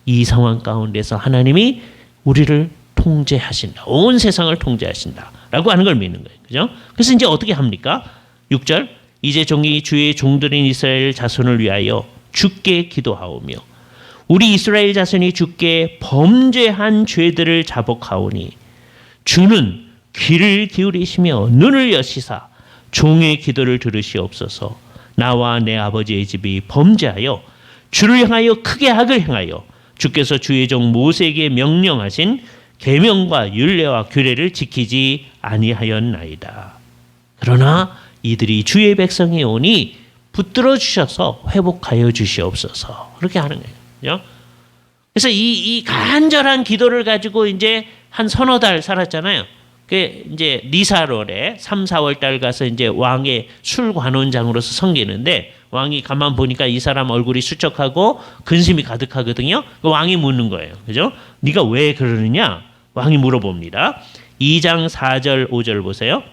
이 상황 가운데서 하나님이 우리를 통제하신다. 온 세상을 통제하신다. 라고 하는 걸 믿는 거예요. 그죠? 그래서 이제 어떻게 합니까? 6절. 이제 종이 주의 종들인 이스라엘 자손을 위하여 주께 기도하오며 우리 이스라엘 자손이 주께 범죄한 죄들을 자복하오니 주는 귀를 기울이시며 눈을 여시사 종의 기도를 들으시옵소서. 나와 내 아버지의 집이 범죄하여 주를 향하여 크게 악을 행하여 주께서 주의 종 모세에게 명령하신 계명과 율례와 규례를 지키지 아니하였나이다. 그러나 이들이 주의 백성이 오니 붙들어 주셔서 회복하여 주시옵소서. 그렇게 하는 거예요. 그래서 이 간절한 기도를 가지고 이제 한 서너 달 살았잖아요. 그 이제 니사롤에 3, 4월 달 가서 이제 왕의 술관원장으로서 섬기는데 왕이 가만 보니까 이 사람 얼굴이 수척하고 근심이 가득하거든요. 그 왕이 묻는 거예요. 그죠? 네가 왜 그러느냐? 왕이 물어봅니다. 2장 4절 5절 보세요.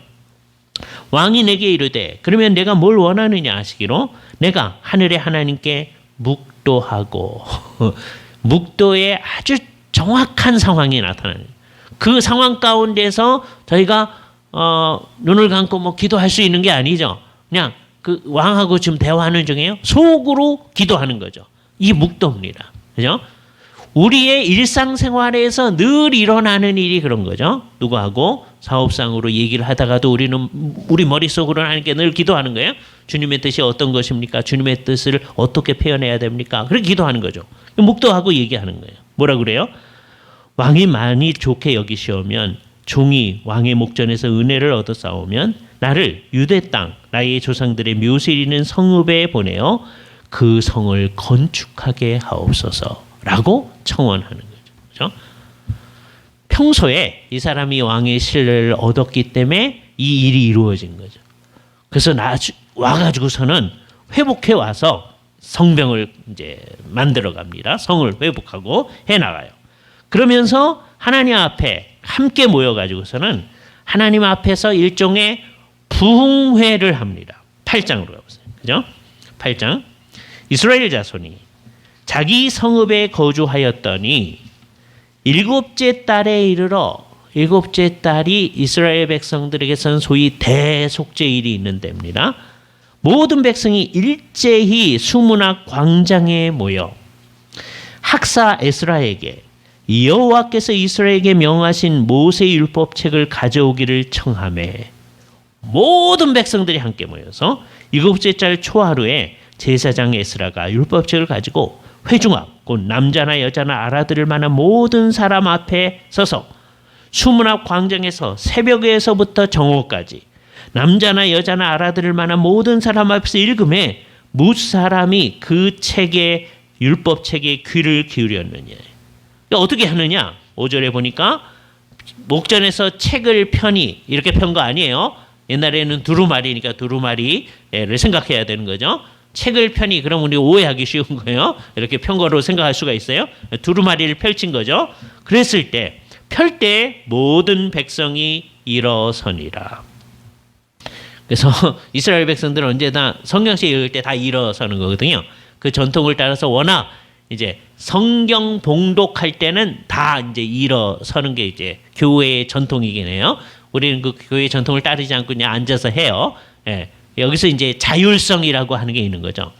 왕이 내게 이르되 그러면 내가 뭘 원하느냐 하시기로 내가 하늘의 하나님께 묵도하고 묵도의 아주 정확한 상황이 나타나는 그 상황 가운데서 저희가 눈을 감고 뭐 기도할 수 있는 게 아니죠. 그냥 그 왕하고 지금 대화하는 중에요. 속으로 기도하는 거죠. 이 묵도입니다. 그죠? 우리의 일상생활에서 늘 일어나는 일이 그런 거죠. 누구하고 사업상으로 얘기를 하다가도 우리는 우리 머릿속으로는 하나님께 늘 기도하는 거예요. 주님의 뜻이 어떤 것입니까? 주님의 뜻을 어떻게 표현해야 됩니까? 그렇게 기도하는 거죠. 묵도하고 얘기하는 거예요. 뭐라 그래요? 왕이 많이 좋게 여기시오면 종이 왕의 목전에서 은혜를 얻어 싸우면 나를 유대 땅 나의 조상들의 묘실 있는 성읍에 보내어 그 성을 건축하게 하옵소서라고 청원하는 거죠. 그렇죠? 평소에 이 사람이 왕의 신뢰를 얻었기 때문에 이 일이 이루어진 거죠. 그래서 와가지고서는 회복해 와서 성벽을 이제 만들어 갑니다. 성을 회복하고 해 나가요. 그러면서 하나님 앞에 함께 모여가지고서는 하나님 앞에서 일종의 부흥회를 합니다. 8장으로 가보세요. 그죠? 8장. 이스라엘 자손이 자기 성읍에 거주하였더니 일곱째 달에 이르러 일곱째 달이 이스라엘 백성들에게서는 소위 대속죄일이 있는 때입니다. 모든 백성이 일제히 수문학 광장에 모여 학사 에스라에게 여호와께서 이스라엘에게 명하신 모세 율법책을 가져오기를 청하매 모든 백성들이 함께 모여서 일곱째 달 초하루에 제사장 에스라가 율법책을 가지고 회중 앞, 곧 남자나 여자나 알아들을 만한 모든 사람 앞에 서서 수문 앞 광장에서 새벽에서부터 정오까지 남자나 여자나 알아들을 만한 모든 사람 앞에서 읽음에 무슨 사람이 그 책에 율법책에 귀를 기울였느냐. 어떻게 하느냐? 5절에 보니까 목전에서 책을 펴니 이렇게 편 거 아니에요. 옛날에는 두루마리니까 두루마리를 생각해야 되는 거죠. 책을 펴니 그럼 우리 오해하기 쉬운 거예요. 이렇게 편 거로 생각할 수가 있어요. 두루마리를 펼친 거죠. 그랬을 때 펼 때 모든 백성이 일어서니라. 그래서 이스라엘 백성들은 언제나 성경책 읽을 때 다 일어서는 거거든요. 그 전통을 따라서 워낙 이제 성경 봉독할 때는 다 이제 일어서는 게 이제 교회의 전통이긴 해요. 우리는 그 교회의 전통을 따르지 않고 그냥 앉아서 해요. 예. 여기서 이제 자율성이라고 하는 게 있는 거죠.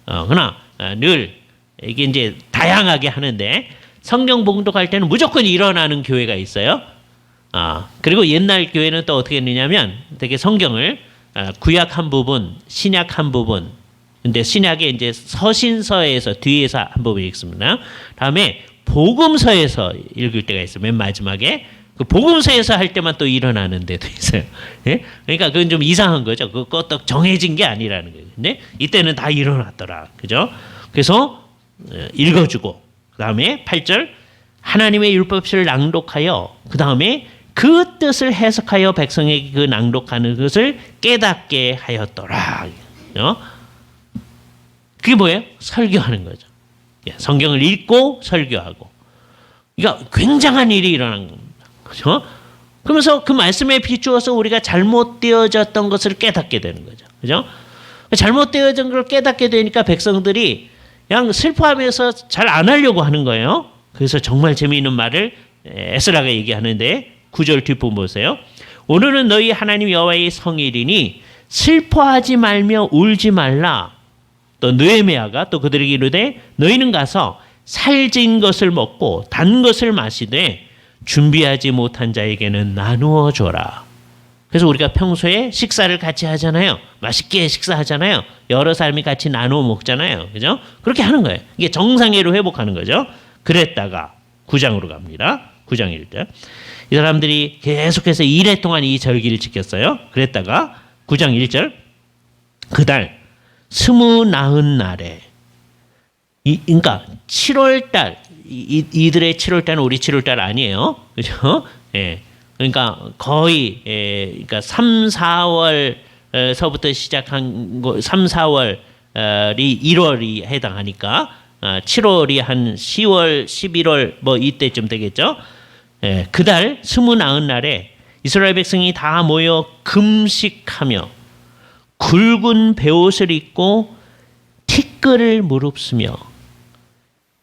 그러나 늘 이게 이제 다양하게 하는데 성경 봉독할 때는 무조건 일어나는 교회가 있어요. 그리고 옛날 교회는 또 어떻게 했느냐면 되게 성경을 구약 한 부분, 신약 한 부분. 근데 신약에 이제 서신서에서 뒤에서 한 부분 읽습니다. 다음에 복음서에서 읽을 때가 있어요. 맨 마지막에. 그 복음서에서 할 때만 또 일어나는 데도 있어요. 예? 그러니까 그건 좀 이상한 거죠. 그것도 정해진 게 아니라는 거예요. 근데 이때는 다 일어났더라. 그죠? 그래서 읽어주고 그 다음에 8절 하나님의 율법서를 낭독하여 그 다음에 그 뜻을 해석하여 백성에게 그 낭독하는 것을 깨닫게 하였더라. 그게 뭐예요? 설교하는 거죠. 성경을 읽고 설교하고. 그러니까 굉장한 일이 일어난 겁니다. 그렇죠? 그러면서 그 말씀에 비추어서 우리가 잘못되어졌던 것을 깨닫게 되는 거죠. 그죠? 잘못되어진 걸 깨닫게 되니까 백성들이 그냥 슬퍼하면서 잘 안 하려고 하는 거예요. 그래서 정말 재미있는 말을 에스라가 얘기하는데 9절 뒷부분 보세요. 오늘은 너희 하나님 여호와의 성일이니 슬퍼하지 말며 울지 말라. 또 느헤미야가 또 그들에게 이르되 너희는 가서 살진 것을 먹고 단 것을 마시되 준비하지 못한 자에게는 나누어 줘라. 그래서 우리가 평소에 식사를 같이 하잖아요. 맛있게 식사하잖아요. 여러 사람이 같이 나누어 먹잖아요. 그죠? 그렇게 하는 거예요. 이게 정상회로 회복하는 거죠. 그랬다가 9장으로 갑니다. 9장 1절. 이 사람들이 계속해서 2회 동안 이 절기를 지켰어요. 그랬다가 9장 1절. 그달 29날에 그러니까 7월달 이들의 7월달은 우리 7월달 아니에요. 그죠? 예. 그러니까 거의 그러니까 3, 4월서부터 시작한 거 3, 4월이 1월이 해당하니까 7월이 한 10월, 11월 뭐 이때쯤 되겠죠. 예, 그달 29날에 이스라엘 백성이 다 모여 금식하며 굵은 베옷을 입고 티끌을 무릅쓰며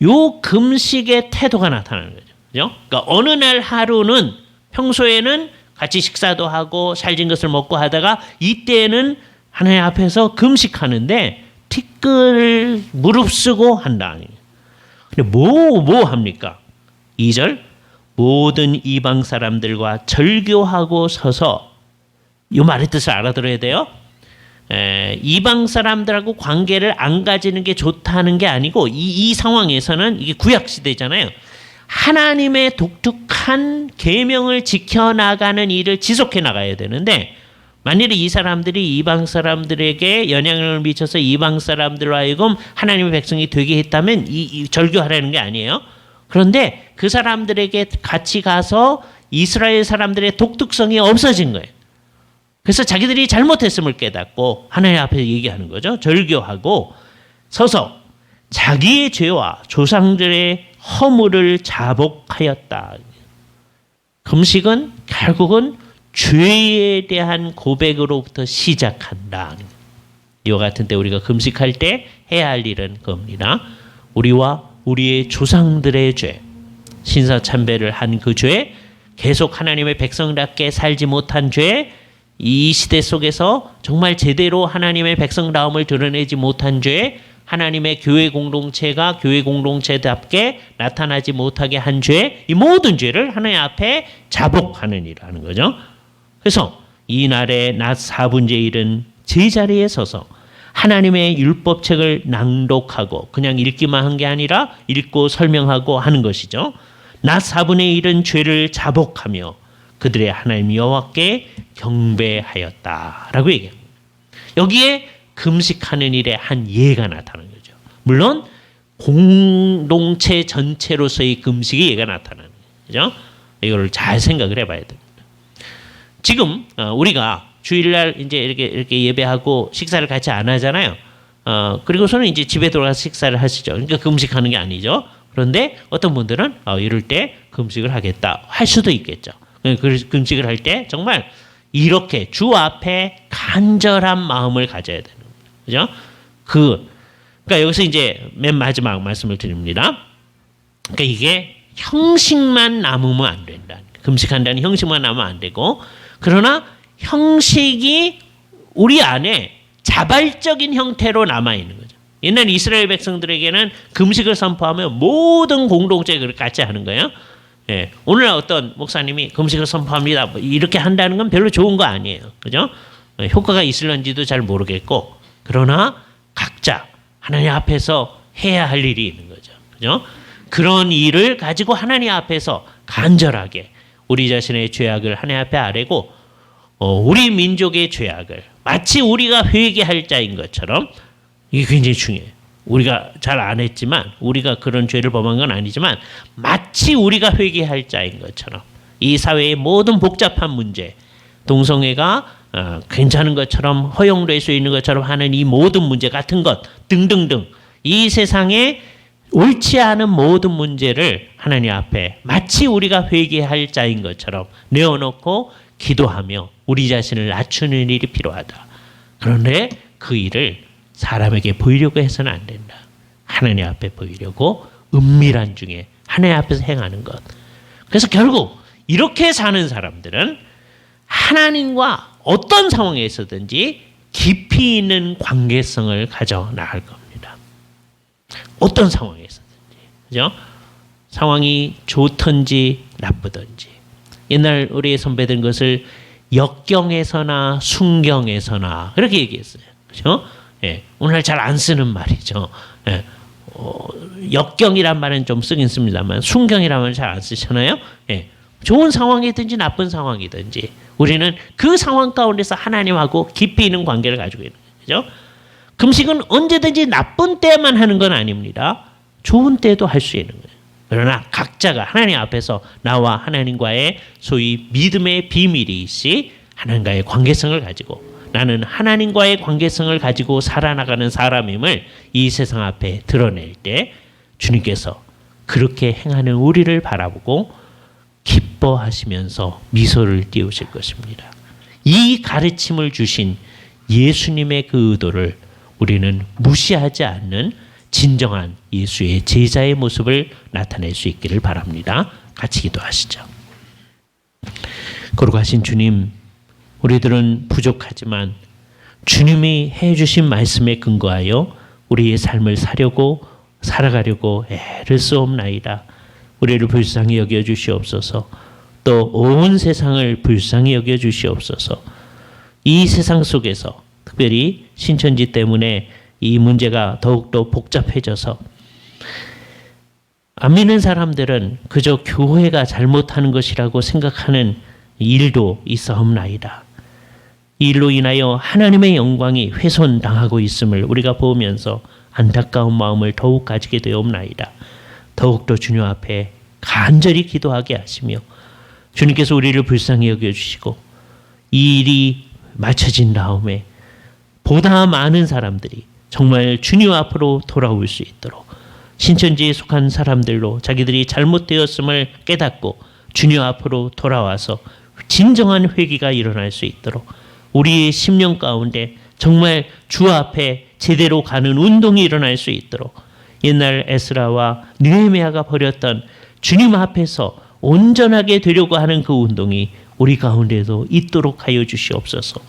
요 금식의 태도가 나타나는 거죠. 그죠? 그러니까 어느 날 하루는 평소에는 같이 식사도 하고 살진 것을 먹고 하다가 이때는 하나님 앞에서 금식하는데 티끌을 무릅쓰고 한다. 근데 뭐 합니까? 2절 모든 이방 사람들과 절교하고 서서 이 말의 뜻을 알아들어야 돼요. 이방 사람들하고 관계를 안 가지는 게 좋다는 게 아니고 이 상황에서는 이게 구약 시대잖아요. 하나님의 독특한 계명을 지켜나가는 일을 지속해 나가야 되는데 만일에 이 사람들이 이방 사람들에게 영향을 미쳐서 이방 사람들로 하여금 하나님의 백성이 되게 했다면 이 절교하라는 게 아니에요. 그런데 그 사람들에게 같이 가서 이스라엘 사람들의 독특성이 없어진 거예요. 그래서 자기들이 잘못했음을 깨닫고 하나님 앞에 얘기하는 거죠. 절교하고 서서 자기의 죄와 조상들의 허물을 자복하였다. 금식은 결국은 죄에 대한 고백으로부터 시작한다. 이와 같은 때 우리가 금식할 때 해야 할 일은 겁니다. 우리와 우리의 조상들의 죄, 신사참배를 한 그 죄, 계속 하나님의 백성답게 살지 못한 죄, 이 시대 속에서 정말 제대로 하나님의 백성다움을 드러내지 못한 죄, 하나님의 교회 공동체가 교회 공동체답게 나타나지 못하게 한 죄, 이 모든 죄를 하나님 앞에 자복하는 일을 하는 거죠. 그래서 이날의 낮 4분의 1은 제자리에 서서 하나님의 율법책을 낭독하고 그냥 읽기만 한 게 아니라 읽고 설명하고 하는 것이죠. 낮 4분의 1은 죄를 자복하며 그들의 하나님 여호와께 경배하였다라고 얘기합니다. 여기에 금식하는 일의 한 예가 나타나는 거죠. 물론 공동체 전체로서의 금식의 예가 나타나는 거죠. 이거를 잘 생각을 해봐야 됩니다. 지금 우리가 주일날 이제 이렇게 예배하고 식사를 같이 안 하잖아요. 그리고서는 이제 집에 돌아가서 식사를 하시죠. 그러니까 금식하는 게 아니죠. 그런데 어떤 분들은 이럴 때 금식을 하겠다 할 수도 있겠죠. 금식을 할 때 정말 이렇게 주 앞에 간절한 마음을 가져야 되는 거죠. 그러니까 여기서 이제 맨 마지막 말씀을 드립니다. 그러니까 이게 형식만 남으면 안 된다. 금식한다는 형식만 남으면 안 되고, 그러나 형식이 우리 안에 자발적인 형태로 남아 있는 거죠. 옛날 이스라엘 백성들에게는 금식을 선포하면 모든 공동체가 같이 하는 거예요. 예, 오늘날 어떤 목사님이 금식을 선포합니다, 뭐 이렇게 한다는 건 별로 좋은 거 아니에요. 그죠? 효과가 있을런지도 잘 모르겠고, 그러나 각자 하나님 앞에서 해야 할 일이 있는 거죠. 그죠? 그런 일을 가지고 하나님 앞에서 간절하게 우리 자신의 죄악을 하나님 앞에 아뢰고, 우리 민족의 죄악을 마치 우리가 회개할 자인 것처럼, 이게 굉장히 중요해요. 우리가 잘 안 했지만, 우리가 그런 죄를 범한 건 아니지만 마치 우리가 회개할 자인 것처럼 이 사회의 모든 복잡한 문제, 동성애가 괜찮은 것처럼 허용될 수 있는 것처럼 하는 이 모든 문제 같은 것 등등등, 이 세상에 옳지 않은 모든 문제를 하나님 앞에 마치 우리가 회개할 자인 것처럼 내어놓고 기도하며 우리 자신을 낮추는 일이 필요하다. 그런데 그 일을 사람에게 보이려고 해서는 안 된다. 하나님 앞에 보이려고 은밀한 중에 하나님 앞에서 행하는 것. 그래서 결국 이렇게 사는 사람들은 하나님과 어떤 상황에 있어든지 깊이 있는 관계성을 가져 나갈 겁니다. 어떤 상황에 있어든지. 그죠? 상황이 좋든지 나쁘든지. 옛날 우리 선배들은 것을 역경에서나 순경에서나 그렇게 얘기했어요. 그렇죠? 예, 오늘 잘 안 쓰는 말이죠. 예, 역경이란 말은 좀 쓰긴 씁니다만 순경이란 말은 잘 안 쓰잖아요. 예, 좋은 상황이든지 나쁜 상황이든지 우리는 그 상황 가운데서 하나님하고 깊이 있는 관계를 가지고 있는 거죠. 금식은 언제든지 나쁜 때만 하는 건 아닙니다. 좋은 때도 할 수 있는 거예요. 그러나 각자가 하나님 앞에서 나와 하나님과의 소위 믿음의 비밀이 있이 하나님과의 관계성을 가지고 나는 하나님과의 관계성을 가지고 살아나가는 사람임을 이 세상 앞에 드러낼 때 주님께서 그렇게 행하는 우리를 바라보고 기뻐하시면서 미소를 띄우실 것입니다. 이 가르침을 주신 예수님의 그 의도를 우리는 무시하지 않는 진정한 예수의 제자의 모습을 나타낼 수 있기를 바랍니다. 같이 기도하시죠. 거룩하신 주님, 우리들은 부족하지만 주님이 해주신 말씀에 근거하여 우리의 삶을 살아가려고 애를 쓰옵나이다. 우리를 불쌍히 여겨 주시옵소서. 또 온 세상을 불쌍히 여겨 주시옵소서. 이 세상 속에서 특별히 신천지 때문에 이 문제가 더욱더 복잡해져서 안 믿는 사람들은 그저 교회가 잘못하는 것이라고 생각하는 일도 있사옵나이다. 이 일로 인하여 하나님의 영광이 훼손당하고 있음을 우리가 보면서 안타까운 마음을 더욱 가지게 되옵나이다. 더욱더 주님 앞에 간절히 기도하게 하시며 주님께서 우리를 불쌍히 여겨주시고 이 일이 맞춰진 다음에 보다 많은 사람들이 정말 주님 앞으로 돌아올 수 있도록 신천지에 속한 사람들로 자기들이 잘못되었음을 깨닫고 주님 앞으로 돌아와서 진정한 회개가 일어날 수 있도록 우리의 심령 가운데 정말 주 앞에 제대로 가는 운동이 일어날 수 있도록 옛날 에스라와 느헤미야가 벌였던 주님 앞에서 온전하게 되려고 하는 그 운동이 우리 가운데도 있도록 하여 주시옵소서.